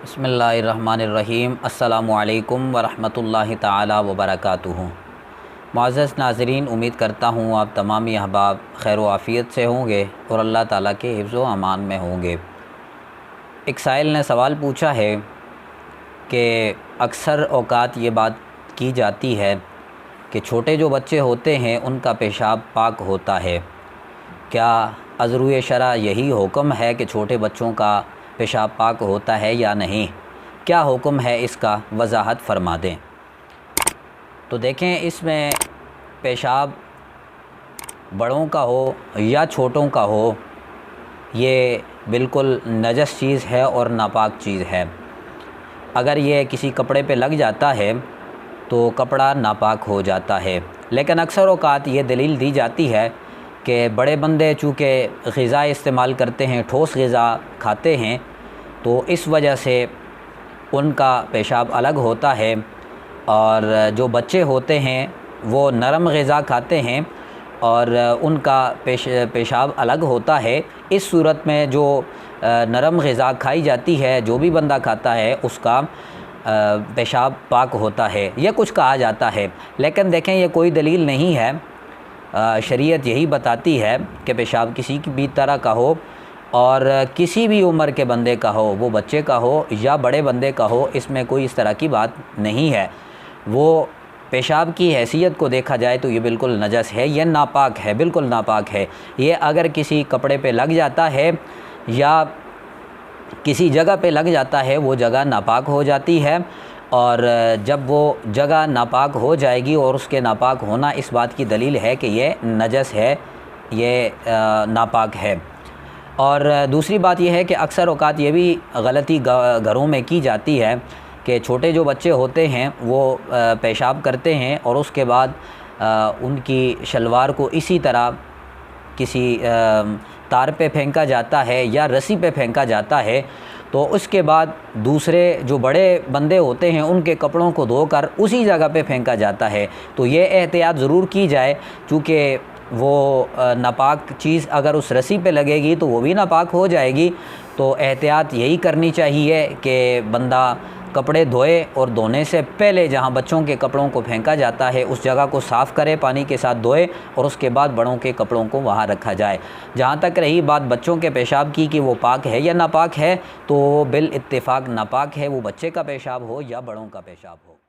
بسم اللہ الرحمن الرحیم۔ السلام علیکم ورحمۃ اللہ تعالی وبرکاتہ۔ معزز ناظرین، امید کرتا ہوں آپ تمام احباب خیر و عافیت سے ہوں گے اور اللہ تعالیٰ کے حفظ و امان میں ہوں گے۔ ایک سائل نے سوال پوچھا ہے کہ اکثر اوقات یہ بات کی جاتی ہے کہ چھوٹے جو بچے ہوتے ہیں ان کا پیشاب پاک ہوتا ہے، کیا از روئے شرع یہی حکم ہے کہ چھوٹے بچوں کا پیشاب پاک ہوتا ہے یا نہیں؟ کیا حکم ہے اس کا، وضاحت فرما دیں۔ تو دیکھیں، اس میں پیشاب بڑوں کا ہو یا چھوٹوں کا ہو، یہ بالکل نجس چیز ہے اور ناپاک چیز ہے۔ اگر یہ کسی کپڑے پہ لگ جاتا ہے تو کپڑا ناپاک ہو جاتا ہے، لیکن اکثر اوقات یہ دلیل دی جاتی ہے کہ بڑے بندے چونکہ غذا استعمال کرتے ہیں، ٹھوس غذا کھاتے ہیں، تو اس وجہ سے ان کا پیشاب الگ ہوتا ہے، اور جو بچے ہوتے ہیں وہ نرم غذا کھاتے ہیں اور ان کا پیشاب الگ ہوتا ہے۔ اس صورت میں جو نرم غذا کھائی جاتی ہے، جو بھی بندہ کھاتا ہے اس کا پیشاب پاک ہوتا ہے، یہ کچھ کہا جاتا ہے، لیکن دیکھیں یہ کوئی دلیل نہیں ہے۔ شریعت یہی بتاتی ہے کہ پیشاب کسی بھی طرح کا ہو اور کسی بھی عمر کے بندے کا ہو، وہ بچے کا ہو یا بڑے بندے کا ہو، اس میں کوئی اس طرح کی بات نہیں ہے۔ وہ پیشاب کی حیثیت کو دیکھا جائے تو یہ بالکل نجس ہے، یہ ناپاک ہے، بالکل ناپاک ہے۔ یہ اگر کسی کپڑے پہ لگ جاتا ہے یا کسی جگہ پہ لگ جاتا ہے، وہ جگہ ناپاک ہو جاتی ہے، اور جب وہ جگہ ناپاک ہو جائے گی اور اس کے ناپاک ہونا اس بات کی دلیل ہے کہ یہ نجس ہے، یہ ناپاک ہے۔ اور دوسری بات یہ ہے کہ اکثر اوقات یہ بھی غلطی گھروں میں کی جاتی ہے کہ چھوٹے جو بچے ہوتے ہیں وہ پیشاب کرتے ہیں اور اس کے بعد ان کی شلوار کو اسی طرح کسی تار پہ پھینکا جاتا ہے یا رسی پہ پھینکا جاتا ہے، تو اس کے بعد دوسرے جو بڑے بندے ہوتے ہیں ان کے کپڑوں کو دھو کر اسی جگہ پہ پھینکا جاتا ہے۔ تو یہ احتیاط ضرور کی جائے، چونکہ وہ ناپاک چیز اگر اس رسی پہ لگے گی تو وہ بھی ناپاک ہو جائے گی۔ تو احتیاط یہی کرنی چاہیے کہ بندہ کپڑے دھوئے اور دھونے سے پہلے جہاں بچوں کے کپڑوں کو پھینکا جاتا ہے اس جگہ کو صاف کرے، پانی کے ساتھ دھوئے، اور اس کے بعد بڑوں کے کپڑوں کو وہاں رکھا جائے۔ جہاں تک رہی بات بچوں کے پیشاب کی کہ وہ پاک ہے یا ناپاک ہے، تو بالاتفاق ناپاک ہے، وہ بچے کا پیشاب ہو یا بڑوں کا پیشاب ہو۔